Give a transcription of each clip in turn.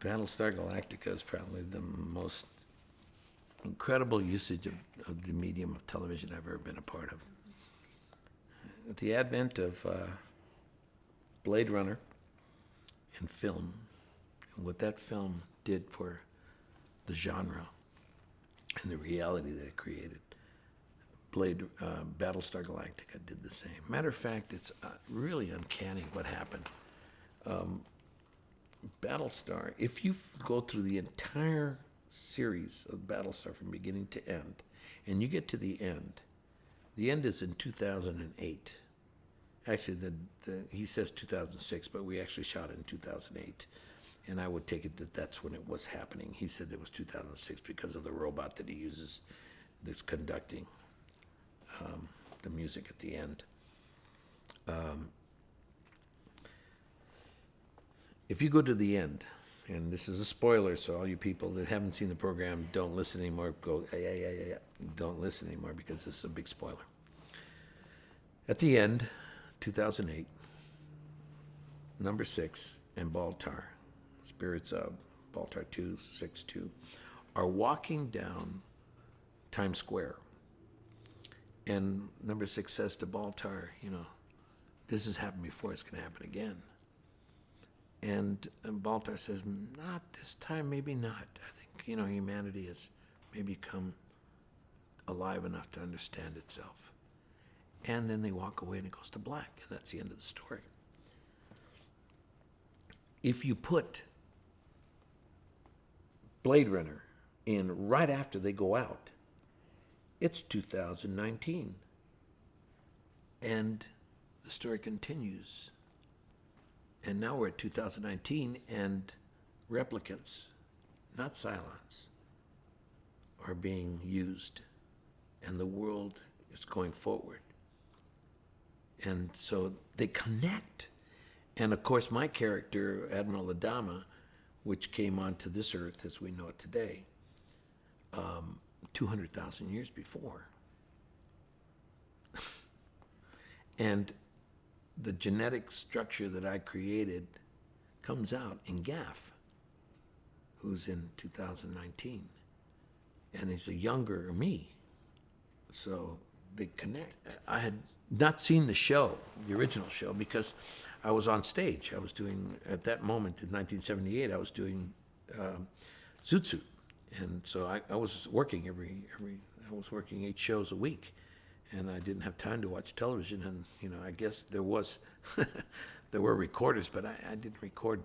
Battlestar Galactica is probably the most incredible usage of the medium of television I've ever been a part of. With the advent of Blade Runner and film, and what that film did for the genre and the reality that it created, Battlestar Galactica did the same. Matter of fact, it's really uncanny what happened. Battlestar, if you go through the entire series of Battlestar from beginning to end, and you get to the end is in 2008. Actually, he says 2006, but we actually shot it in 2008. And I would take it that that's when it was happening. He said it was 2006 because of the robot that he uses that's conducting the music at the end. If you go to the end, and this is a spoiler, so all you people that haven't seen the program, don't listen anymore. Don't listen anymore because this is a big spoiler. At the end, 2008, number 6 and Baltar, spirits of Baltar 262, are walking down Times Square. And number 6 says to Baltar, this has happened before, it's going to happen again. And Baltar says, not this time, maybe not. I think, humanity has maybe come alive enough to understand itself. And then they walk away and it goes to black, and that's the end of the story. If you put Blade Runner in right after they go out, it's 2019. And the story continues. And now we're at 2019, and replicants, not Cylons, are being used, and the world is going forward. And so they connect. And of course, my character, Admiral Adama, which came onto this earth as we know it today, 200,000 years before. And the genetic structure that I created comes out in Gaff, who's in 2019. And he's a younger me. So they connect. I had not seen the show, the original show, because I was on stage. I was doing, at that moment in 1978, I was doing Zoot Suit. And so I was working I was working 8 shows a week. And I didn't have time to watch television, and I guess there were recorders, but I didn't record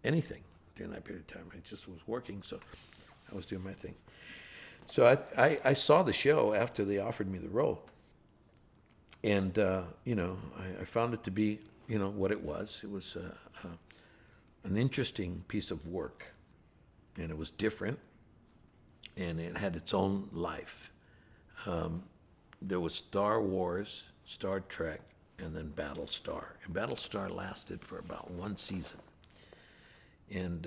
anything during that period of time. I just was working, so I was doing my thing. So I saw the show after they offered me the role, and I found it to be what it was. It was an interesting piece of work, and it was different, and it had its own life. There was Star Wars, Star Trek, and then Battlestar. And Battlestar lasted for about 1 season. And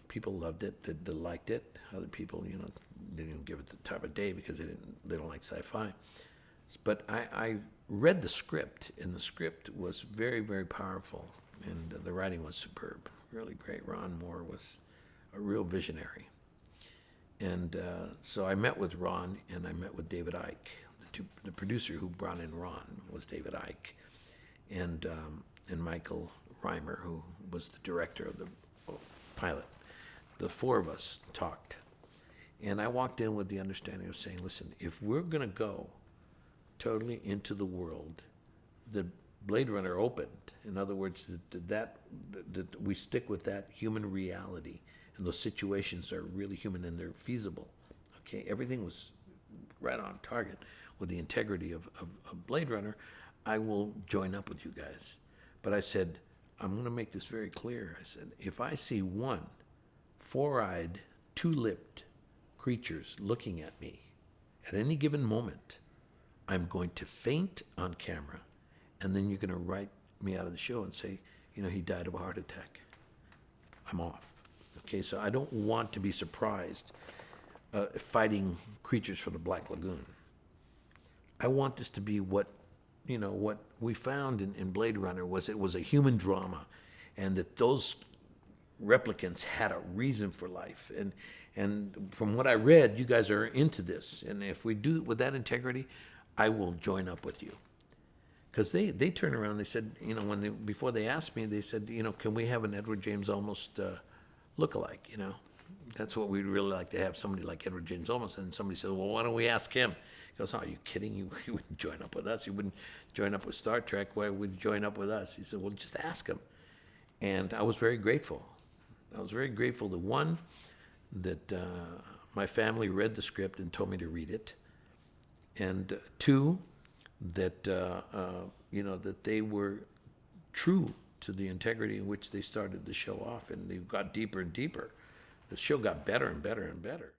people loved it, they liked it. Other people, they didn't give it the time of day because they don't like sci-fi. But I read the script, and the script was very, very powerful. And the writing was superb, really great. Ron Moore was a real visionary. And so I met with Ron, and I met with David Icke. The producer who brought in Ron was David Icke, and Michael Reimer, who was the director of the pilot. The 4 of us talked, and I walked in with the understanding of saying, listen, if we're going to go totally into the world that Blade Runner opened, in other words, that we stick with that human reality, and those situations are really human and they're feasible. Okay, everything was right on target with the integrity of Blade Runner. I will join up with you guys. But I said, I'm going to make this very clear. I said, if I see 1 4-eyed, 2-lipped creatures looking at me at any given moment, I'm going to faint on camera, and then you're going to write me out of the show and say, he died of a heart attack. I'm off. Okay, so I don't want to be surprised fighting creatures from the Black Lagoon. I want this to be what we found in Blade Runner was it was a human drama, and that those replicants had a reason for life. And from what I read, you guys are into this. And if we do it with that integrity, I will join up with you. Because they turned around, they said, you know, before they asked me, they said, you know, can we have an Edward James Olmos look-alike, you know? That's what we'd really like to have, somebody like Edward James Olmos. And somebody said, well, why don't we ask him? He goes, oh, are you kidding? You wouldn't join up with us. You wouldn't join up with Star Trek. Why would you join up with us? He said, well, just ask him. And I was very grateful. I was very grateful to, one, that my family read the script and told me to read it. And two, that, you know, that they were true to the integrity in which they started the show off. And they got deeper and deeper. The show got better and better and better.